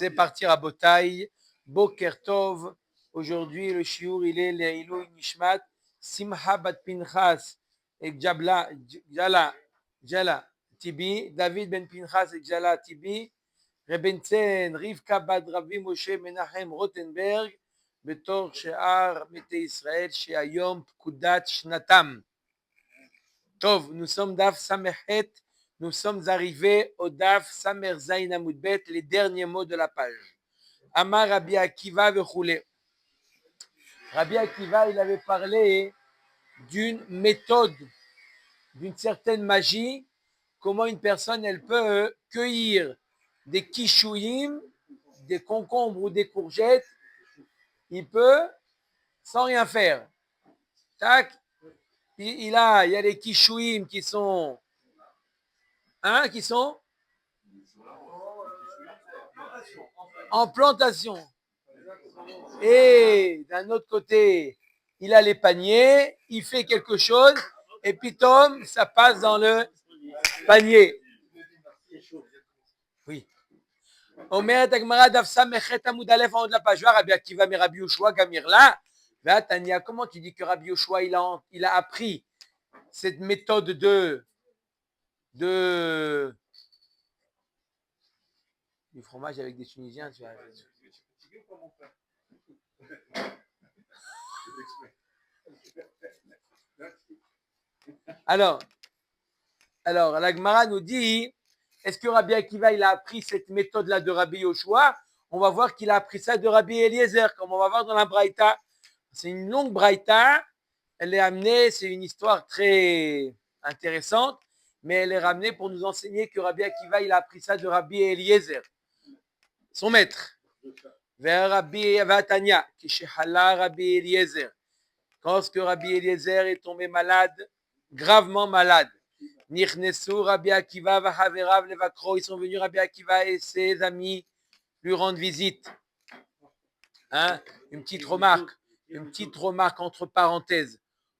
C'est parti à Botaï, Boker Tov. Aujourd'hui, le shiur, il est Leilou Nishmat, Simha Bat Pinchas et Jala Tibi, David Ben Pinchas et Jala Tibi, Rebentzen, Rivka Bat Rabbi Moshe Menachem Rothenberg, Betor She'ar Mete Israël, She'ayom Pkudat Shnatam. Tov, nous sommes Daf Samechet. Nous sommes arrivés au Daf Samer Zayin Amudbet, les derniers mots de la page. Amar Rabbi Akiva vechoule. Rabbi Akiva, il avait parlé d'une méthode, d'une certaine magie, comment une personne, elle peut cueillir des kishouim, des concombres ou des courgettes, il peut sans rien faire. Tac, il y a les kishouim qui sont, qui sont en plantation. Et d'un autre côté, il a les paniers, il fait quelque chose, et puis Tom, ça passe dans le panier. Oui. Omer Tagmara Dafsa Mechet Amud Aleph en haut de la page. Rabbi Akiva mais Rabbi Yoshua Gamir là. Tania, comment tu dis que Rabbi Yoshua il a appris cette méthode du fromage avec des Tunisiens, tu vois. Alors, la Gemara nous dit, est-ce que Rabbi Akiva il a appris cette méthode-là de Rabbi Yoshua? On va voir qu'il a appris ça de Rabbi Eliezer, comme on va voir dans la Braïta. C'est une longue Braïta. Elle est amenée, c'est une histoire très intéressante, mais elle est ramenée pour nous enseigner que Rabbi Akiva il a appris ça de Rabbi Eliezer, son maître. Vers Rabbi Vatania, qui shehala Rabbi Eliezer. Quand Rabbi Eliezer est tombé malade, gravement malade, Nichnesu Rabbi Akiva vahaverav levakro, ils sont venus Rabbi Akiva et ses amis lui rendre visite. Une petite remarque entre parenthèses.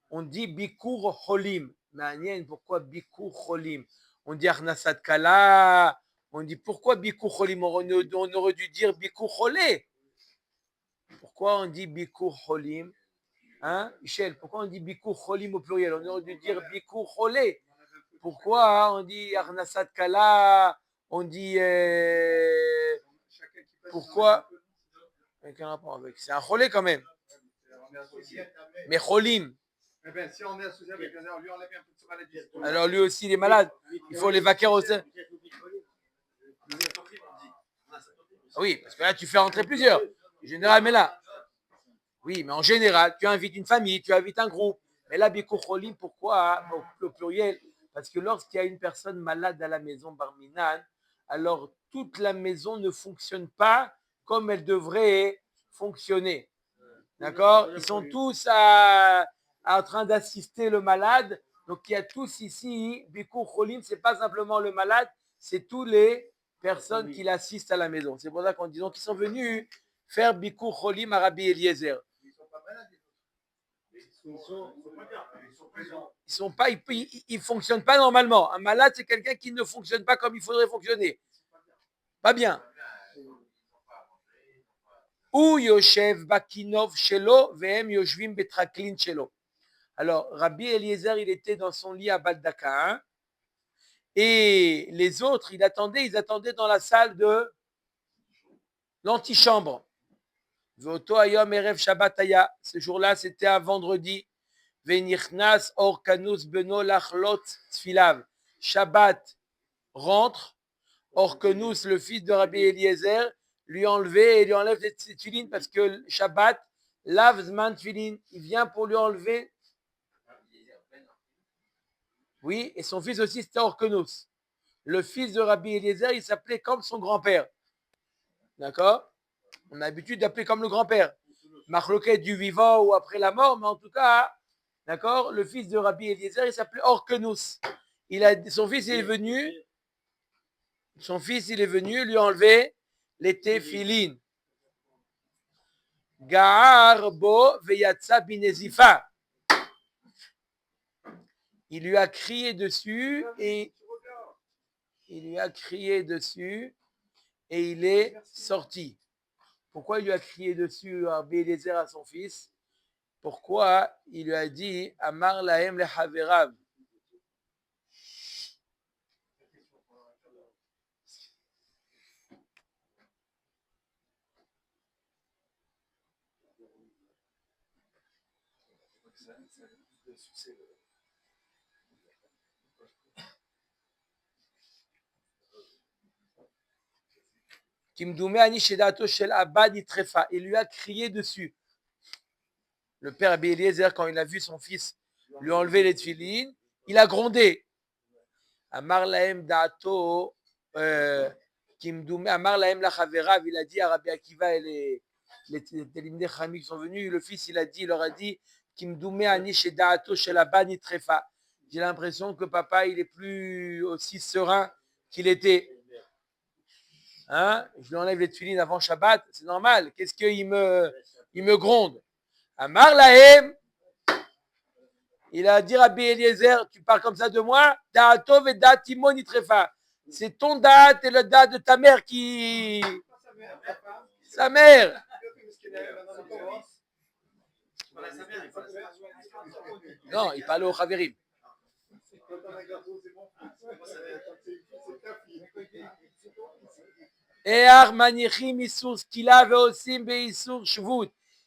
On dit Bikur Cholim. Mais pourquoi Bikur Cholim? On dit Arnasat Kala. On dit pourquoi Bikur Cholim? On aurait dû dire Bikur Cholé. Pourquoi on dit Bikur Cholim? Michel, pourquoi on dit Bikur Cholim au pluriel? On aurait dû dire Bikur Cholé. Pourquoi on dit Arnasat Kala? On dit pourquoi? Aucun rapport avec. C'est un Cholé quand même. Mais Cholim. Si on est associé avec un lui, on l'a bien un peu de sa maladie. Alors lui aussi, il est malade. Il faut l'évacuer au sein. Oui, parce que là, tu fais rentrer plusieurs. Général, mais là. Oui, mais en général, tu invites une famille, tu invites un groupe. Mais là, Bikur Cholim, pourquoi au pluriel? Parce que lorsqu'il y a une personne malade à la maison, Barminan, alors toute la maison ne fonctionne pas comme elle devrait fonctionner. D'accord? Ils sont tous en train d'assister le malade. Donc, il y a tous ici, Bikur Cholim, ce n'est pas simplement le malade, c'est tous les personnes qui l'assistent à la maison. C'est pour ça qu'on dit donc ils sont venus faire Bikur Cholim à Rabbi Eliezer. Ils fonctionnent pas normalement. Un malade, c'est quelqu'un qui ne fonctionne pas comme il faudrait fonctionner. Pas bien. Ou Yoshev Bakinov Shelo, Vehem Yoshvim Betraklin Shelo. Alors, Rabbi Eliezer, il était dans son lit à Baldaka, et les autres, ils attendaient dans la salle de l'antichambre. Voto Ayom Erev Shabbat Aya. Ce jour-là, c'était un vendredi. Venichnas Orkanus Beno Lachlot Tfilav. Shabbat rentre. Orkanus, le fils de Rabbi Eliezer, lui enlève ses tfilines parce que Shabbat lave Zman tfilin. Il vient pour lui enlever. Oui, et son fils aussi, c'était Orkanus. Le fils de Rabbi Eliezer, il s'appelait comme son grand-père. D'accord? On a l'habitude d'appeler comme le grand-père. Machloket du vivant ou après la mort, mais en tout cas, d'accord, le fils de Rabbi Eliezer, il s'appelait Orkanus. Son fils, il est venu lui enlever les téphilines. Gaar bo veyatsa binezifa. Il lui a crié dessus et et il est sorti. Pourquoi il lui a crié dessus Rabbi Eliezer à son fils? Pourquoi il lui a dit Amar lahem le haverav? Il lui a crié dessus. Le père Rabbi Eliezer, quand il a vu son fils lui enlever les tefilines, il a grondé. Amar lahem da'ato, Amar lahem la chaverav, il a dit à Rabbi Akiva et les Talmidei Chachamim qui sont venus, le fils il leur a dit Kimdoumé ani sheda'ato shel haba nitrefa. J'ai l'impression que papa il est plus aussi serein qu'il était. Hein? Je lui enlève les tefilines avant Shabbat, c'est normal. Qu'est-ce qu'il me gronde? Amar lahem, il a dit à Rabbi Eliezer, tu parles comme ça de moi? Da'atov et da'atimo nitrefa. C'est ton date et le date de ta mère qui. Sa mère. Non, il parlait au Chaverim.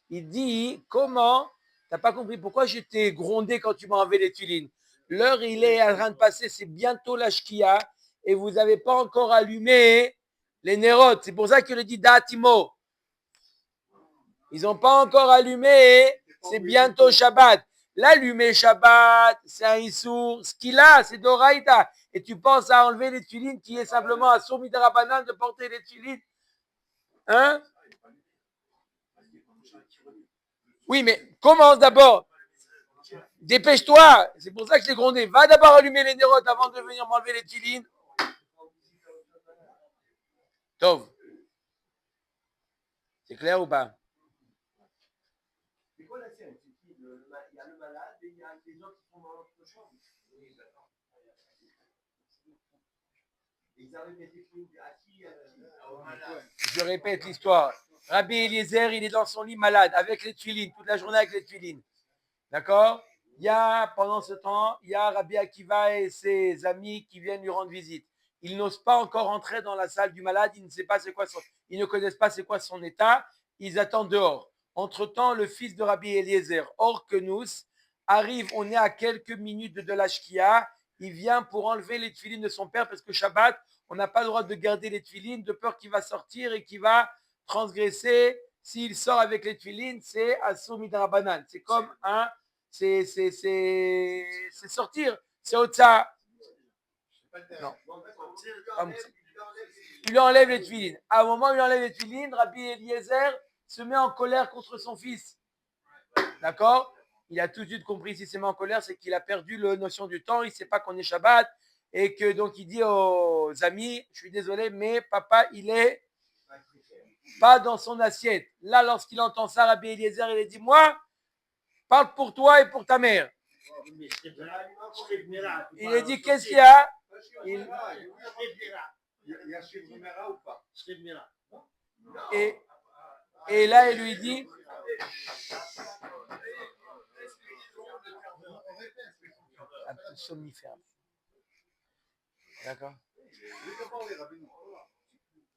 Il dit, comment, t'as pas compris pourquoi je t'ai grondé quand tu m'as enlevé les tulines? L'heure, il est en train de passer, c'est bientôt la shkia, et vous n'avez pas encore allumé les nérotes. C'est pour ça qu'il le dit Datimo. Ils n'ont pas encore allumé, c'est bientôt Shabbat. L'allumer Shabbat, c'est un Issour. Ce qu'il a, c'est d'Oraïta. Et tu penses à enlever les tulines qui est simplement à Soumidarabanan de porter les tulines. Hein? Oui, mais commence d'abord. Dépêche-toi. C'est pour ça que je t'ai grondé. Va d'abord allumer les nérotes avant de venir m'enlever les tulines. Tov. C'est clair ou pas? C'est quoi la scène? Il y a le malade et il y a des gens qui sont dans l'autre chambre. Je répète l'histoire. Rabbi Eliezer, il est dans son lit malade avec les tuilines, toute la journée avec les tuilines. D'accord? Il y a, pendant ce temps, il y a Rabbi Akiva et ses amis qui viennent lui rendre visite. Ils n'osent pas encore entrer dans la salle du malade, ils ne connaissent pas c'est quoi son état, ils attendent dehors. Entre-temps, le fils de Rabbi Eliezer, Orkenous, arrive, on est à quelques minutes de la Shkia, il vient pour enlever les tuilines de son père parce que Shabbat, on n'a pas le droit de garder les tuilines de peur qu'il va sortir et qu'il va transgresser. S'il sort avec les tuilines, c'est Asur Midrabanan. C'est comme un. C'est sortir. C'est Otsa. Non. Il lui enlève les tuilines. À un moment où il enlève les tuilines, Rabbi Eliezer se met en colère contre son fils. D'accord? Il a tout de suite compris s'il s'est mis en colère, c'est qu'il a perdu la notion du temps, il ne sait pas qu'on est Shabbat, et que donc il dit aux amis, je suis désolé, mais papa, il est pas dans son assiette. Là, lorsqu'il entend ça, Rabbi Eliezer, il a dit, moi, parle pour toi et pour ta mère. Il a dit, qu'est-ce qu'il y a? Et là, il lui dit, un peu somnifère. D'accord?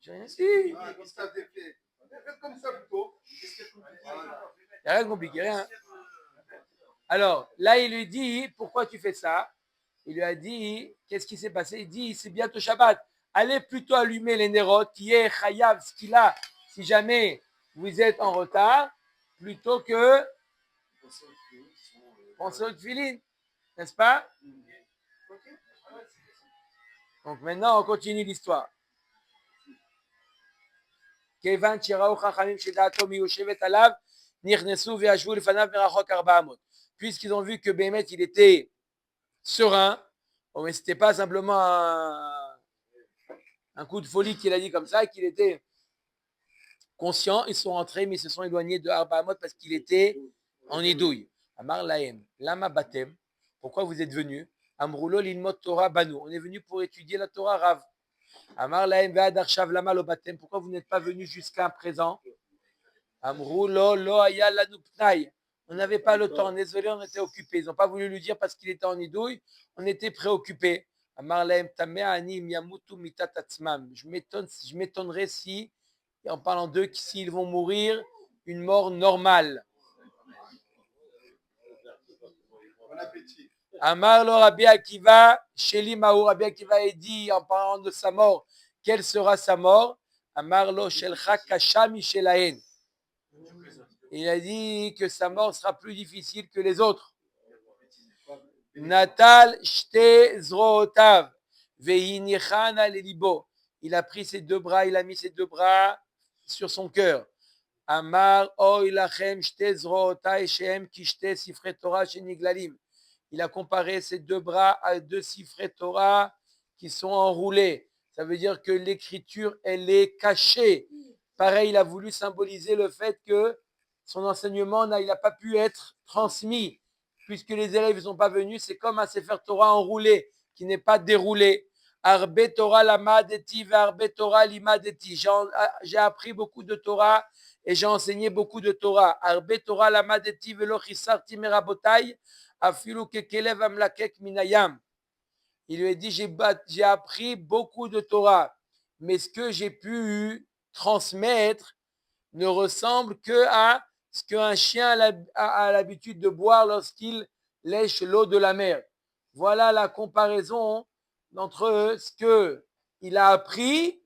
J'ai rien dit. Comme ça plutôt. Il n'y a rien de compliqué, rien. Alors, là, il lui dit, pourquoi tu fais ça? Il lui a dit, qu'est-ce qui s'est passé? Il dit, c'est bientôt Shabbat. Allez plutôt allumer les nérotes, qui est Chayav, ce qu'il a, si jamais vous êtes en retard, plutôt que penser aux tefilines, n'est-ce pas? Donc maintenant, on continue l'histoire. Puisqu'ils ont vu que Bémet, il était serein, mais ce n'était pas simplement un coup de folie qu'il a dit comme ça, qu'il était conscient, ils sont rentrés, mais ils se sont éloignés de Arba Amot parce qu'il était en idouille. Amar Lahem, Lama Batem, pourquoi vous êtes venus? Amroulo Lilmot Torah Banu, on est venu pour étudier la Torah Rav. Amar lahem ve'ad arshav lama lo batem. Pourquoi vous n'êtes pas venus jusqu'à présent? Amrou lo lo aya lanu pnai. On n'avait pas le temps. Désolé, on était occupés. Ils n'ont pas voulu lui dire parce qu'il était en idouille. On était préoccupés. Amar lahem tameh anim yamutu mitat atzmam. Je m'étonnerais si, en parlant d'eux, s'ils vont mourir une mort normale. Bon appétit. Amar lo Rabbi Akiva, Sheli Maou, Rabbi Akiva est dit en parlant de sa mort, quelle sera sa mort? Amar lo Shelcha Kasha Mishelahen. Il a dit que sa mort sera plus difficile que les autres. Natal Shte Zrootav, Vehinichan Libo. Il a pris ses deux bras, il a mis ses deux bras sur son cœur. Amar Oy Lachem Shte Zrootai Shem Kishte Sifre Torah Sheniglalim. Il a comparé ses deux bras à deux sifrei Torah qui sont enroulés. Ça veut dire que l'écriture, elle est cachée. Pareil, il a voulu symboliser le fait que son enseignement, il n'a pas pu être transmis. Puisque les élèves ne sont pas venus, c'est comme un sefer Torah enroulé, qui n'est pas déroulé. Arbe Torah lamadeti, arbe Torah limadeti. J'ai appris beaucoup de Torah et j'ai enseigné beaucoup de Torah. Arbe Torah lamadeti velo chisarti merabotai. Il lui a dit, j'ai appris beaucoup de Torah, mais ce que j'ai pu transmettre ne ressemble que à ce qu'un chien a l'habitude de boire lorsqu'il lèche l'eau de la mer. Voilà la comparaison entre ce qu'il a appris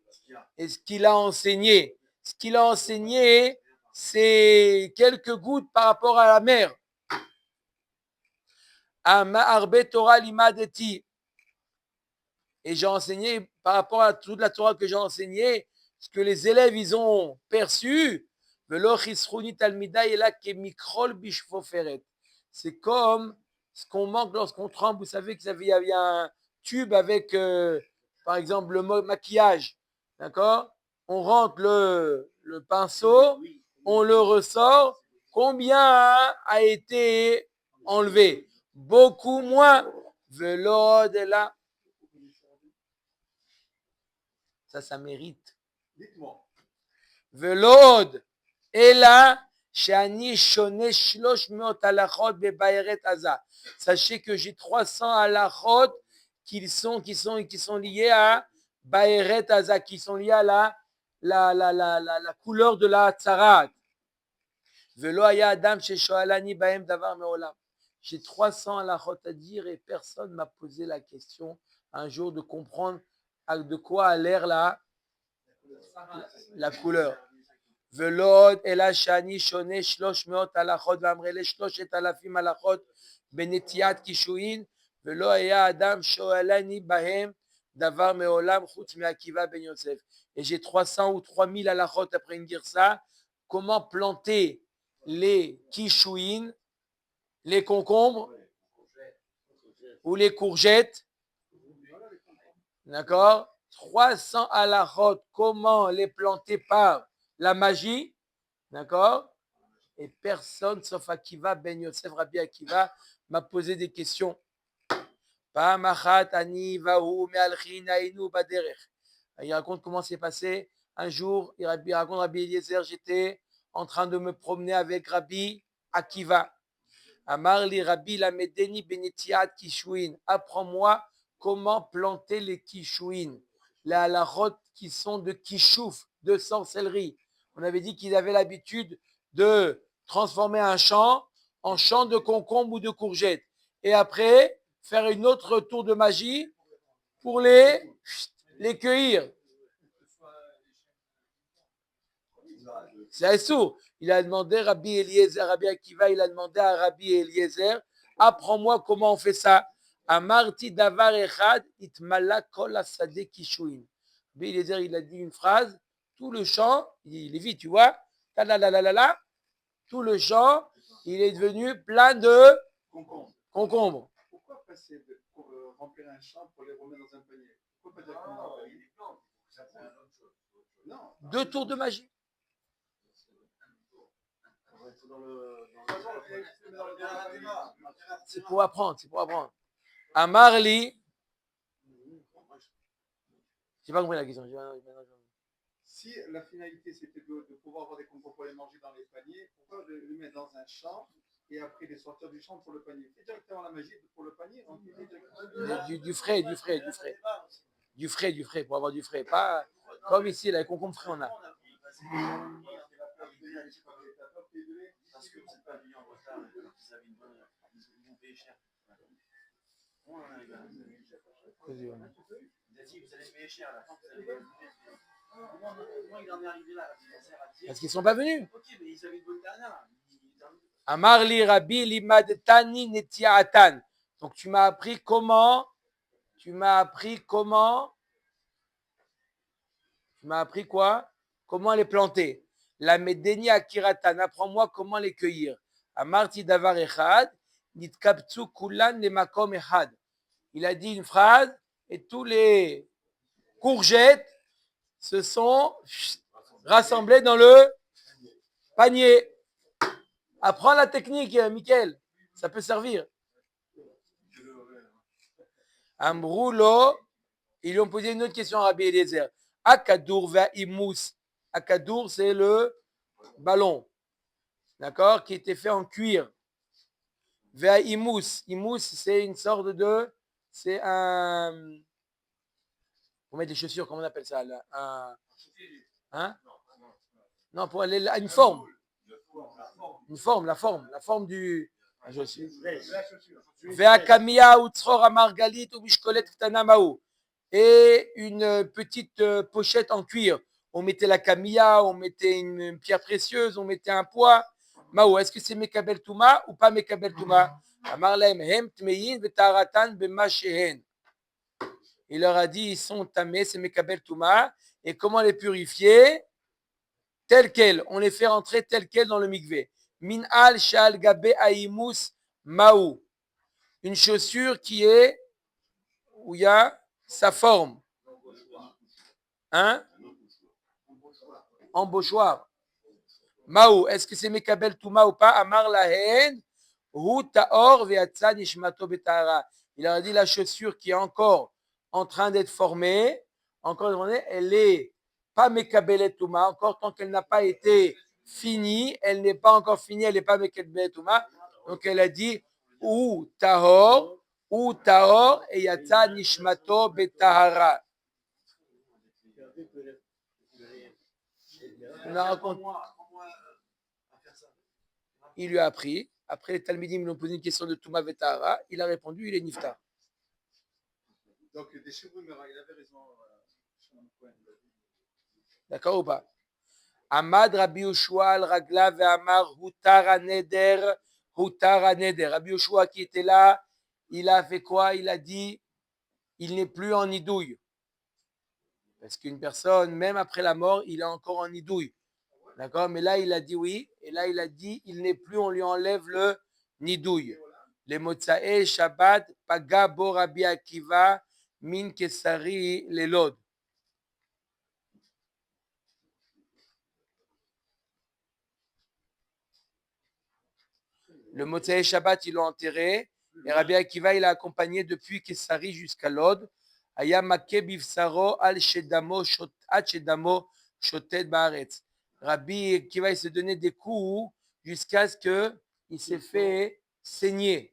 et ce qu'il a enseigné. Ce qu'il a enseigné, c'est quelques gouttes par rapport à la mer. Arbe Torah limadeti. Et j'ai enseigné par rapport à toute la Torah que j'ai enseignée, ce que les élèves ils ont perçu. C'est comme ce qu'on manque lorsqu'on trempe. Vous savez qu'il y avait un tube avec, par exemple, le maquillage. D'accord? On rentre le pinceau, on le ressort. Combien a été enlevé? Beaucoup moins. Velo de là. Ça mérite. Dites-moi. Velod. Et là, Shani Shone Shlosh Meot Alachot Bebaeret Aza. Sachez que j'ai 300 alachot qui sont liés à Baeret Aza, qui sont liés à la couleur de la tzarat. Velo Aya Adam Sheshoalani Baem Davar Meolam. J'ai 300 alachot à dire et personne ne m'a posé la question un jour de comprendre de quoi a l'air la couleur. Velod ela shani shone shlosh meot alachot v'amrele shloshet alafim alachot benetiat kishuin velo haya adam shoalani bahem davar meolam chutz me'akiva ben Yosef. Et j'ai 300 ou 3000 alachot après une girsa. Comment planter les kishuin, les concombres ou les courgettes? D'accord? 300 halachot, comment les planter par la magie? D'accord? Et personne, sauf Akiva, Ben Yosef, Rabbi Akiva, m'a posé des questions. Il raconte comment c'est passé. Un jour, il raconte Rabbi Eliezer, j'étais en train de me promener avec Rabbi Akiva. Amar li Rabbi Lamedeni benetiat kishuin. Apprends-moi comment planter les kishuin. Les halachot qui sont de kishouf, de sorcellerie. On avait dit qu'ils avaient l'habitude de transformer un champ en champ de concombre ou de courgettes. Et après, faire une autre tour de magie pour les cueillir. C'est sourd. Il a demandé Rabbi Eliezer, Rabbi Akiva, il a demandé à Rabbi Eliezer, apprends-moi comment on fait ça. Amarti davar echad itmala kol asade kishuin. Rabbi Eliezer, il a dit une phrase, tout le champ, il est vite, tu vois, tout le champ, il est devenu plein de concombres. Pourquoi passer pour remplir un champ pour les remettre dans un panier? Pourquoi pas directement dans un panier? Non. Deux tours de magie. C'est pour apprendre, c'est pour apprendre. À Marly, J'ai pas compris la question. Si la finalité c'était de pouvoir avoir des concombre pour les manger dans les paniers, pourquoi le mettre dans un champ et après les sortir du champ pour le panier? Fais directement la magie pour le panier. Du frais, pour avoir du frais. Pas comme ici, les concombres frais, on a. Parce que vous n'êtes pas venu en retard, vous avez une bonne. Ils vont payer cher. Moi, il a dit, vous allez payer cher là. Moi, il en est arrivé là. Parce qu'ils ne sont pas venus. Ok, mais ils avaient une bonne dernière. Amar li Rabbi limad tani netiatan. Donc tu m'as appris comment quoi? Comment les planter. La medeni akiratan. Apprends-moi comment les cueillir. Amarti davar echad nitkaptsu kulan le makom echad. Il a dit une phrase et tous les courgettes se sont rassemblées dans le panier. Apprends la technique, Mickaël. Ça peut servir. Amroulo, ils lui ont posé une autre question à Rabbi Eliezer. Akadour va imous. Akadour, c'est le ballon, d'accord, qui était fait en cuir. Va imous. Imous, c'est une sorte de. C'est un. Pour mettre des chaussures, comment on appelle ça là? Hein? Non, pour aller à une forme. Une forme, la forme du. Et une petite pochette en cuir. On mettait la camilla, on mettait une pierre précieuse, on mettait un poids. Maou, est-ce que c'est Mekabel Touma ou pas Mekabel Touma? Il leur a dit, ils sont tamés, c'est Mekabel Touma. Et comment les purifier? Tel quel, on les fait rentrer tel quel dans le mikvé. Min al shal gabe aimus maou. Une chaussure qui est où il y a sa forme. Hein? Embauchoir. Maou, est-ce que c'est Mekabel Touma ou pas? Amar lahen, hu taor ve'atza nishmato betara. Il a dit la chaussure qui est encore en train d'être formée, elle est pas Mekabel Touma, encore tant qu'elle n'a pas été finie, elle n'est pas encore finie, elle n'est pas Mekabel Touma. Donc elle a dit hu taor et yatza nishmato betara. Il lui a appris. Après, les Talmidim lui ont posé une question de Touma Vetahara. Il a répondu, il est Niftar. Donc, des cheveux, il avait raison. D'accord ou pas? Amad Rabbi Yoshua al-Ragla ve'amar Hutara Neder. Rabbi Yoshua qui était là, il a fait quoi? Il a dit, il n'est plus en nidouille. Parce qu'une personne, même après la mort, il est encore en nidouille. D'accord? Mais là, il a dit oui. Et là, il a dit, il n'est plus, on lui enlève le nidouille. Les Motsae Shabbat, Paga Bo Rabbi Akiva, Min Kesari Lelod. Le Motsae Shabbat, ils l'ont enterré. Et Rabbi Akiva, il a accompagné depuis Kesari jusqu'à Lod. Aya Make Bivsaro Al Shedamo Shotet Baaretz. Rabbi Akiva, il se donnait des coups jusqu'à ce qu'il s'est fait saigner.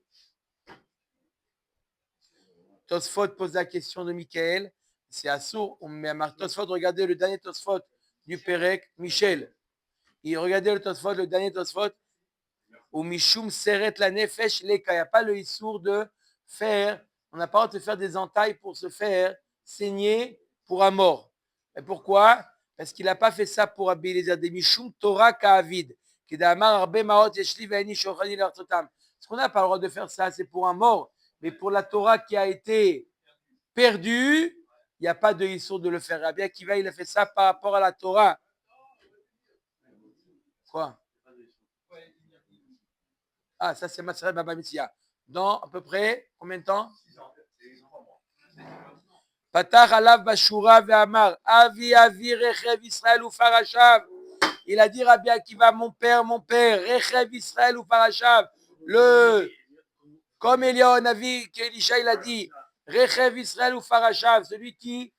Tosfot pose la question de Michael. C'est Assour. Mais Tosfot, regardez le dernier Tosfot du Pérec, Michel. Il regardait le Tosfot, le dernier Tosfot, où Mishum Seret la Nefesh Leka. Il n'y a pas le Issour de faire, on n'a pas le droit de faire des entailles pour se faire saigner pour un mort. Et pourquoi? Parce qu'il n'a pas fait ça pour Rabbi Eliezer de Mishum Torah Ka'avid. Ce qu'on n'a pas le droit de faire ça, c'est pour un mort. Mais pour la Torah qui a été perdue, il n'y a pas de Issour de le faire. Rabbi Akiva, il a fait ça par rapport à la Torah. Quoi? Ah, ça c'est Maseret Baba Mitzia. Dans à peu près combien de temps? Patach alav bashura ve'amar avi rechev Israël ou farashav. Il a dit Rabbi Akiva, mon père, rechev Israël ou farashav. Comme Eliyahu Navi, qu'Elisha il a dit, rechev Israël ou farashav, celui qui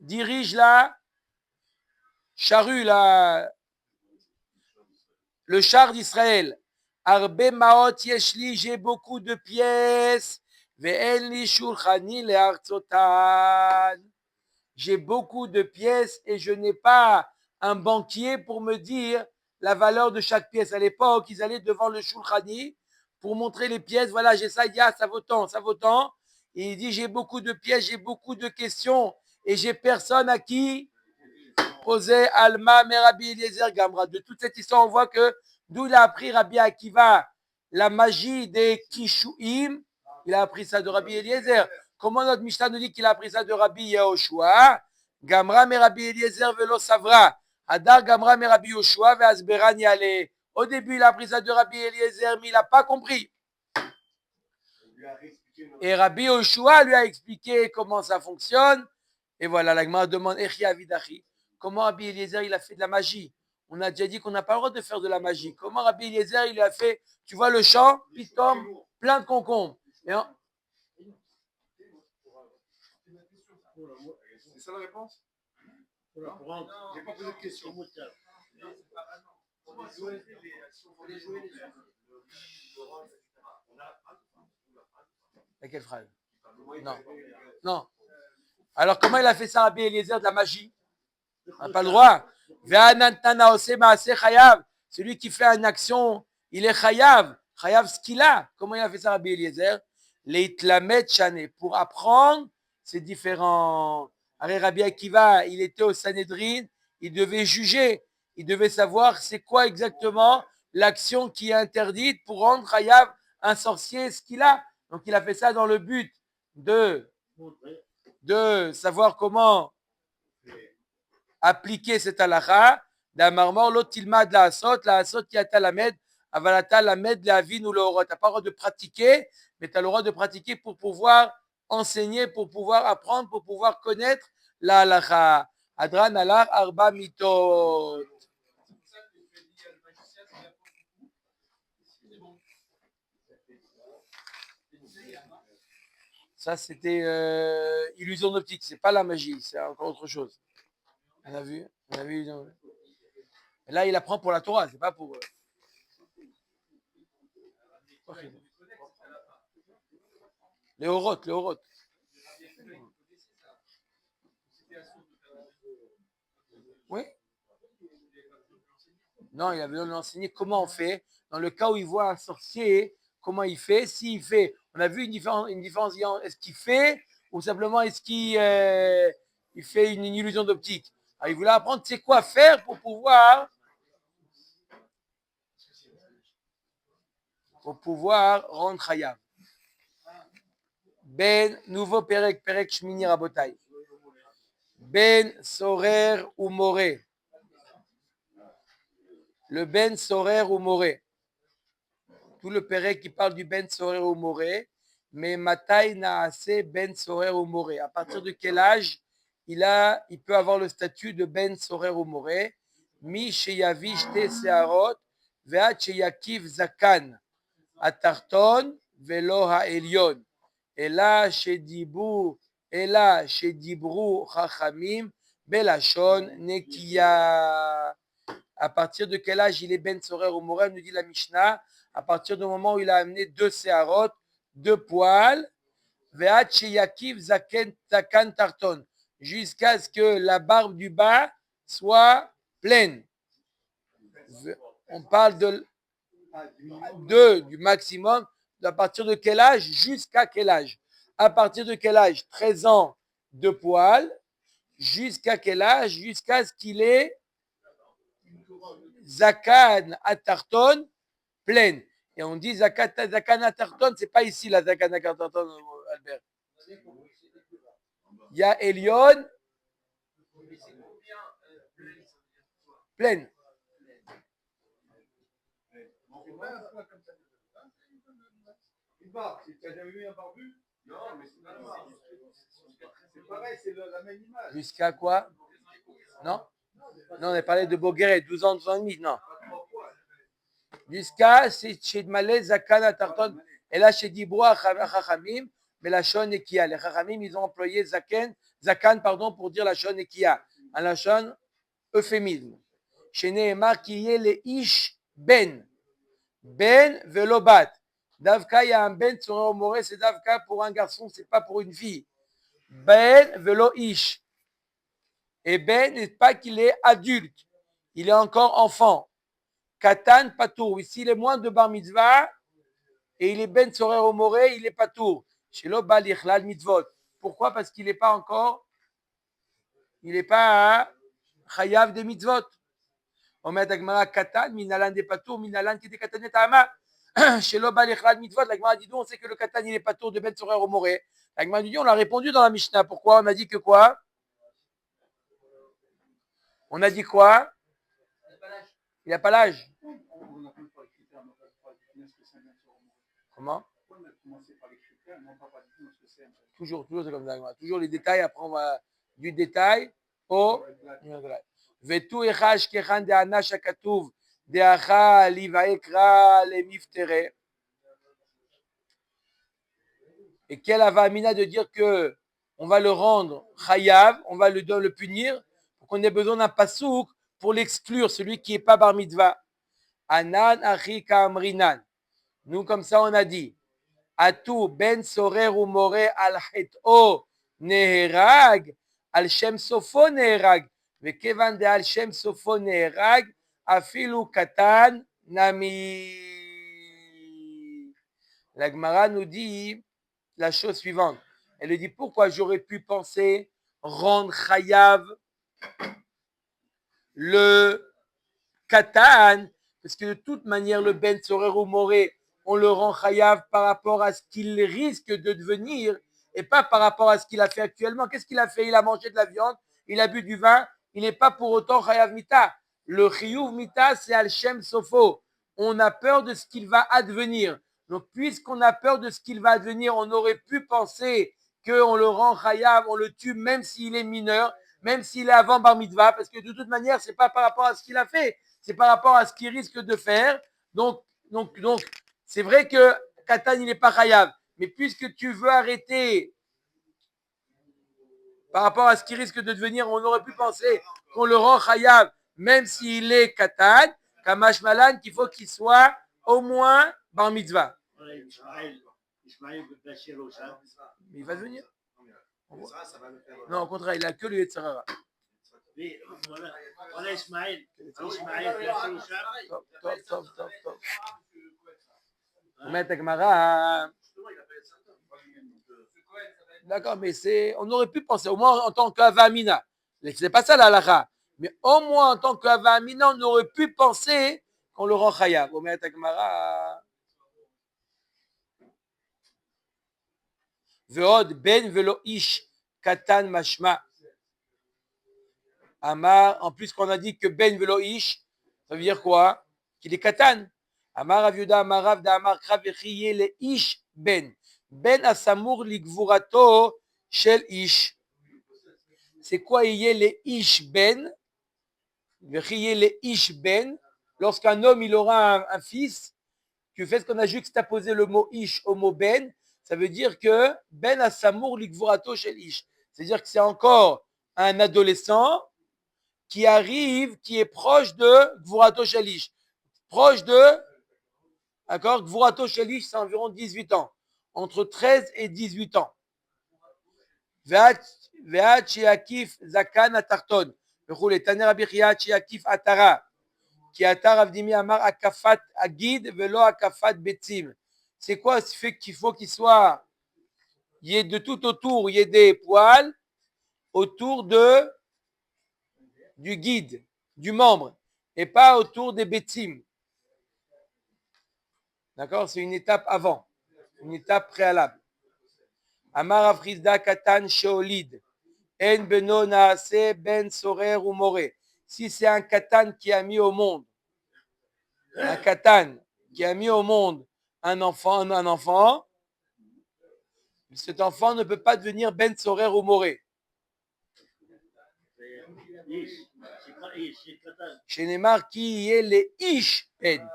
dirige la charrue, le char d'Israël. Arbe maot yeshli, j'ai beaucoup de pièces. Ve'en li shulchani le'artzotan. J'ai beaucoup de pièces et je n'ai pas un banquier pour me dire la valeur de chaque pièce. À l'époque, ils allaient devant le shulchani pour montrer les pièces. Voilà, j'ai ça, ça vaut tant, ça vaut tant. Et il dit, j'ai beaucoup de pièces, j'ai beaucoup de questions et j'ai personne à qui poser Alma, Merabi Eliezer Gamra. De toute cette histoire, on voit que d'où il a appris Rabbi Akiva la magie des Kishuim, il a appris ça de Rabbi Eliezer. Comment notre Mishnah nous dit qu'il a appris ça de Rabbi Yehoshua? Gamra Merabi Eliezer velo savra. Hadar Gamra Merabi Yehoshua ve Asberan yale. Au début, il a appris ça de Rabbi Eliezer, mais il n'a pas compris. Et Rabbi Yehoshua lui a expliqué comment ça fonctionne. Et voilà, la Gemara demande Echia Vidachi. Comment Rabbi Eliezer il a fait de la magie? On a déjà dit qu'on n'a pas le droit de faire de la magie. Comment Rabbi Eliezer il a fait? Tu vois le champ, pitom, plein de concombres. C'est ça la réponse? J'ai pas posé de question. Quelle phrase? Non. Non. Alors comment il a fait ça Rabbi Eliezer de la magie? On n'a pas le droit. Celui qui fait une action, il est chayav. Chayav ce qu'il a. Comment il a fait ça Rabbi Eliezer? Leitlamet shane. Pour apprendre, c'est différent. Rabbi Akiva, il était au Sanhedrin, il devait juger. Il devait savoir c'est quoi exactement l'action qui est interdite pour rendre chayav un sorcier ce qu'il a. Donc il a fait ça dans le but de savoir comment appliquer cette halakha. D'amarmor l'autre tilmad la asot qui a talamed, avalata lamed la vin ou l'orot. Tu n'as pas le droit de pratiquer, mais tu as le droit de pratiquer pour pouvoir enseigner, pour pouvoir apprendre, pour pouvoir connaître la halakha. Adran alar arba mitot. Ça, c'était illusion d'optique. C'est pas la magie, c'est encore autre chose. On a vu? Et là, il apprend pour la Torah, c'est pas pour. Les orotes. Oui? Non, il avait besoin de l'enseigner comment on fait. Dans le cas où il voit un sorcier, comment il fait? S'il fait, on a vu une différence. Est-ce qu'il fait ou simplement est-ce qu'il il fait une illusion d'optique? Alors, il voulait apprendre, c'est quoi faire pour pouvoir rendre chayav. Ben, nouveau perek shmini rabotai. Ben sorer ou moré. Le ben sorer ou moré. Tout le perek qui parle du ben sorer ou moré. Mais matai naase ben sorer ou moré. À partir de quel âge il peut avoir le statut de ben sorer ou moré? Mi sheyavish te searot ve'at sheyakiv zakan. Atarton velo ha'elyon. Ela shedibru chachamim belashon nekiya. À partir de quel âge il est ben sorer ou moré, nous dit la Mishnah, à partir du moment où il a amené 2 séarot, 2 poils, ve'at sheyakiv zakan tarton, jusqu'à ce que la barbe du bas soit pleine. On parle du maximum, à partir de quel âge jusqu'à quel âge? À partir de quel âge? 13 ans de poil, jusqu'à quel âge? Jusqu'à ce qu'il ait zakan atarton pleine. Et on dit zakan atarton, c'est pas ici la zakan atarton, Albert. Il y a Elion pleine. Tu as jamais vu un barbu? Non, mais c'est pareil, c'est la même image. Jusqu'à quoi? Non, on a parlé de Bogueret, 12 ans, 12 ans et demi, non. Jusqu'à chez Malé Zakan Atarton. Et là, chez Dibroa Chachamim, mais la Shon et Kia. Les Chachamim, ils ont employé Zaken Zakan, pardon, pour dire Lachon Nekiya. Un Lachon euphémisme. Chez Nehemar qui est le Ish Ben. Ben velobat. Davka, il y a un Ben sur un moré, c'est Davka pour un garçon, c'est pas pour une fille. Ben velo Ish. Et Ben n'est pas qu'il est adulte, il est encore enfant. Katan patour. Ici, il est moins de bar mitzvah et il est Ben sorer au moré, il est patour. Chez l'obal ichlal mitzvot. Pourquoi? Parce qu'il n'est pas encore, il n'est pas chayav des mitzvot. On met à Gemara Katan, minalan des patour, minalan qui était katanet ama. Chez l'obal ichlal mitzvot, la Gemara dit, on sait que le Katan, il est patour de Ben sorer au moré. La Gemara dit, on l'a répondu dans la Mishnah. Pourquoi? On a dit que quoi? On a dit quoi? Il n'a pas l'âge. On a commencé par les critères, on n'a pas défini ce que c'est un Ben Sorah Moré. Comment? Pourquoi on a commencé par les critères, on n'a pas défini ce que c'est un Ben Sorah Toujours c'est comme ça. Toujours les détails, après on va du détail au. Vetu echash kechan de anash akatuv de acha livaekra le miftere. Et quelle avamina de dire que on va le rendre chayav, on va le punir, pour qu'on ait besoin d'un pasouk pour l'exclure, celui qui n'est pas bar mitzvah. Anan achi kamrinan. Nous, comme ça, on a dit. Atu ben sorer ou more al het'o neherag, al shem sofo neherag. Vekevan de al shem sofo neherag, afilu katan nami. La Gemara nous dit la chose suivante. Elle dit pourquoi j'aurais pu penser rendre chayav le katan, parce que de toute manière le ben sorer ou more, on le rend chayav par rapport à ce qu'il risque de devenir et pas par rapport à ce qu'il a fait actuellement. Qu'est-ce qu'il a fait? Il a mangé de la viande, il a bu du vin, il n'est pas pour autant chayav mita. Le chiyuv mita, c'est al shem sofo. On a peur de ce qu'il va advenir. Donc, puisqu'on a peur de ce qu'il va advenir, on aurait pu penser qu'on le rend chayav, on le tue même s'il est mineur, même s'il est avant bar mitzvah, parce que de toute manière, c'est pas par rapport à ce qu'il a fait, c'est par rapport à ce qu'il risque de faire. Donc, c'est vrai que Katan, il n'est pas chayav. Mais puisque tu veux arrêter par rapport à ce qu'il risque de devenir, on aurait pu penser qu'on le rend chayav, même s'il est Katan, Kamash Malan, qu'il faut qu'il soit au moins bar mitzvah. Mais il va devenir. Non, au contraire, il a que le Yetzirara. Top. On met à Gemara. D'accord, mais on aurait pu penser, au moins en tant qu'Avamina. C'est pas ça la halakha. Mais au moins en tant qu'Avamina, on aurait pu penser qu'on le rend chayav. On met à Gemara. Veod ben velo ish katan mashma. Amar, en plus qu'on a dit que ben velo ish, ça veut dire quoi? Qu'il est katan. Amar aviuda amarav da amar kravechiye le ish ben. Ben asamour ligvurato shel ish. C'est quoi yé le ish ben? Vechiye le ish ben. Lorsqu'un homme il aura un fils, tu fais ce qu'on a juxtaposé le mot ish au mot ben, ça veut dire que ben asamour ligvurato shel ish. C'est-à-dire que c'est encore un adolescent qui arrive, qui est proche de Gvurato Shelish. Proche de, d'accord, Gvurato Shelish, c'est environ 18 ans. Entre 13 et 18 ans. Ve'at she'akif zakan atarton. V'chule taner abichia she'akif atara. Ki atar avdimi amar akafat agid velo akafat betzim. C'est quoi ce fait qu'il faut qu'il soit, il y ait de tout autour, il y ait des poils autour du guide, du membre, et pas autour des betzim. D'accord? C'est une étape avant, une étape préalable. Amar Afrizda Katan Sheolid, En Beno Naase Ben Sorer ou More. Si c'est un Katan qui a mis au monde, un Katan qui a mis au monde un enfant, cet enfant ne peut pas devenir Ben Sorer ou More. Chez Neymar, qui est les Ish Ben.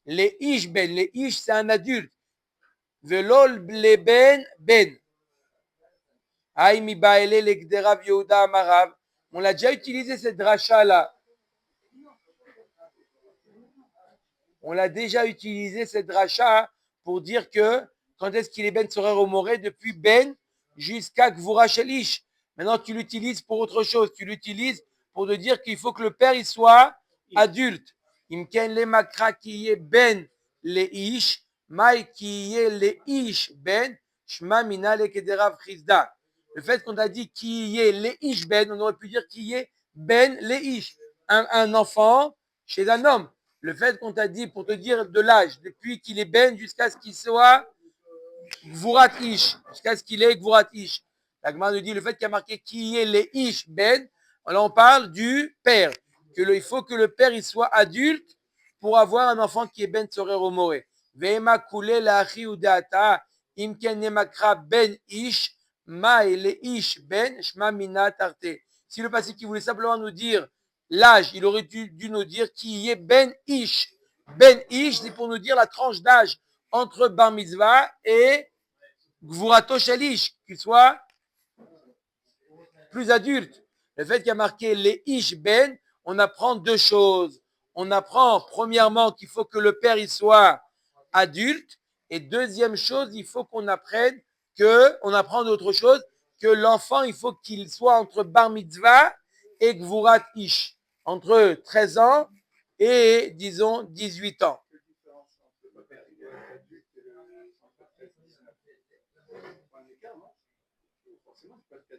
Les Ish Ben, les Ish c'est un adulte. Velol le Ben Ben. Aïmi Baele Legderav Yehuda Amarav. On a déjà utilisé cette dracha-là. On a déjà utilisé cette dracha pour dire que quand est-ce qu'il est Ben Sorer au Moré, depuis Ben jusqu'à Gvura Shelish. Maintenant, tu l'utilises pour autre chose. Tu l'utilises pour te dire qu'il faut que le père il soit adulte. Imken le makra qui est Ben le ish, mai qui est le ish Ben, shma mina le kederav chizda. Le fait qu'on a dit qui est le ish Ben, on aurait pu dire qui est Ben le ish, un enfant chez un homme. Le fait qu'on t'a dit pour te dire de l'âge, depuis qu'il est Ben jusqu'à ce qu'il soit Gvurat Ish, jusqu'à ce qu'il est Gvurat Ish. La Gemara nous dit le fait qu'il y a marqué qui est les Ish Ben, là on parle du père. Il faut que le père il soit adulte pour avoir un enfant qui est Ben Tzorer Omore. Ve'ema kule la achi udeata imken nemakra Ben Ish ma ele Ish Ben shma mina tarte. Si le passé qui voulait simplement nous dire l'âge, il aurait dû nous dire qui est Ben Ish. Ben Ish, c'est pour nous dire la tranche d'âge entre Bar Mitzvah et Gvurato Shalish, qu'il soit plus adulte. Le fait qu'il y a marqué les Ish Ben, on apprend deux choses. On apprend premièrement qu'il faut que le père il soit adulte, et deuxième chose, il faut qu'on apprenne on apprend d'autre chose, que l'enfant il faut qu'il soit entre Bar Mitzvah et Gvurat Ish, entre 13 ans et disons 18 ans. Quelle différence entre le père adulte et le entre 13 et 19? Pas un écart, non? Forcément, c'est pas le cas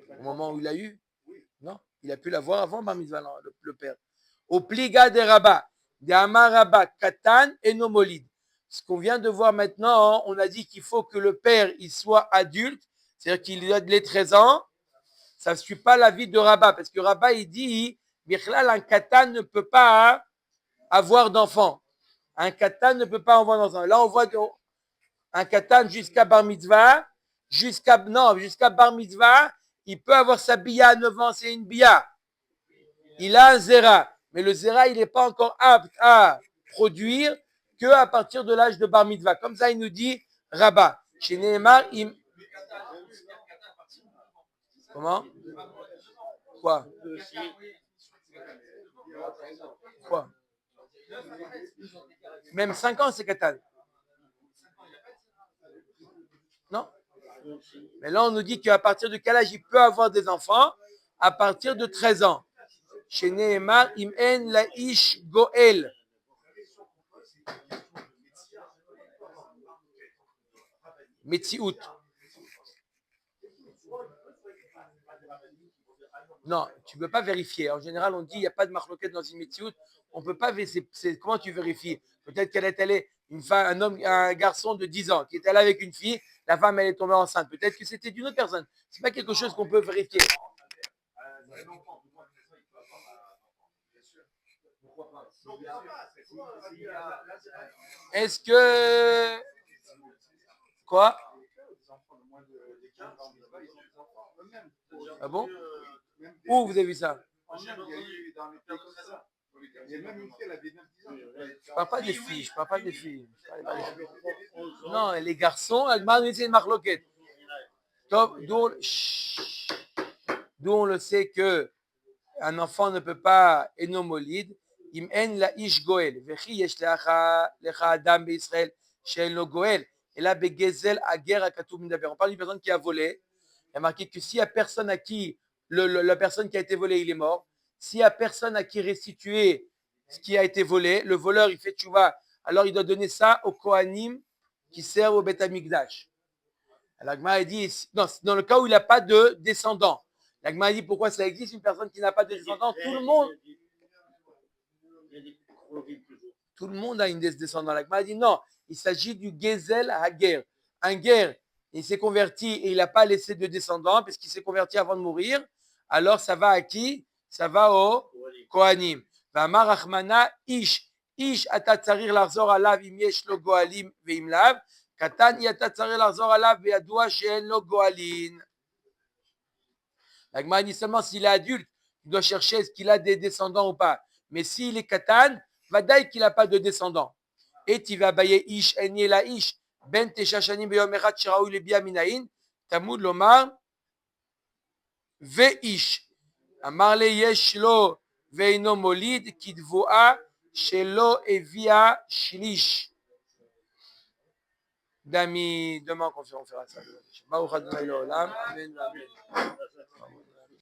adulte. Au moment où il a eu? Oui. Non, il a pu l'avoir avant Bar Mitzvah, le père. Au pliga des rabbats, des amarabats, katan et nomolid. Ce qu'on vient de voir maintenant, on a dit qu'il faut que le père il soit adulte, c'est-à-dire qu'il a les 13 ans. Ça ne suit pas l'avis de Rabat, parce que Rabat il dit, Bichlal, un katan ne peut pas avoir d'enfant. Un katan ne peut pas avoir d'enfant. Là, on voit un katan jusqu'à Bar Mitzvah, jusqu'à Bar Mitzvah, il peut avoir sa bia à 9 ans, c'est une bia. Il a un zera, mais le zera, il n'est pas encore apte à produire qu'à partir de l'âge de Bar Mitzvah. Comme ça, il nous dit Rabat. Chez Nehemar, Comment? Quoi? Quoi? Même 5 ans, c'est katan. Non? Mais là, on nous dit qu'à partir de quel âge il peut avoir des enfants? À partir de 13 ans. Chez Nehemar, im en la ish goel. Metsiout. Non, tu ne peux pas vérifier. En général, on dit qu'il n'y a pas de marloquette dans une Metsiout. On ne peut pas vérifier. Comment tu vérifies? Peut-être qu'elle est allée, un garçon de 10 ans qui est allé avec une fille, la femme elle est tombée enceinte. Peut-être que c'était d'une autre personne. Ce n'est pas quelque chose qu'on peut vérifier. Est-ce que... Quoi? Ah bon? Où vous avez vu ça? Je parle pas des filles, je parle pas des filles. Non, les garçons, c'est une marloquette. D'où on le sait que un enfant ne peut pas énomolide. Im en la ish goel. Vechi yesh lecha adam be'Israël she'en lo goel. Et là, begezel ager akatu midaber. On parle d'une personne qui a volé. Il y a marqué que s'il y a personne à qui la personne qui a été volée, il est mort. S'il y a personne à qui restituer ce qui a été volé, le voleur il fait tchouva, alors il doit donner ça aux Kohanim qui servent au Beth Amikdash. L'Agma dit, non, dans le cas où il n'a pas de descendant. L'Agma dit pourquoi ça existe, une personne qui n'a pas de descendant, tout le monde a une descendant. L'Agma dit non, il s'agit du Gezel Hager. Un guerre, il s'est converti et il n'a pas laissé de descendant parce qu'il s'est converti avant de mourir. Alors ça va à qui? Ça va au Kohanim. V'amar Achmana ish. Ish ata tzarir lahzor alav im yesh lo goalim ve'im lav. Katan ata tzarir lahzor alav ve'yadua she'en lo goalin. La Gemara dit seulement s'il est adulte, il doit chercher est-ce qu'il a des descendants ou pas. Mais s'il est katan, vadaï qu'il n'a pas de descendants. Et tu vas bailler ish en yela ish ben tesha shanim beyom echad sheraou le bia minayin תמוד לומר ואיש. אמר לי יש לו ואינו מוליד כתבואה שלא הביאה שליש. Demi, demain on fera ça. Baruch Adonai Olam. Amen. Amen.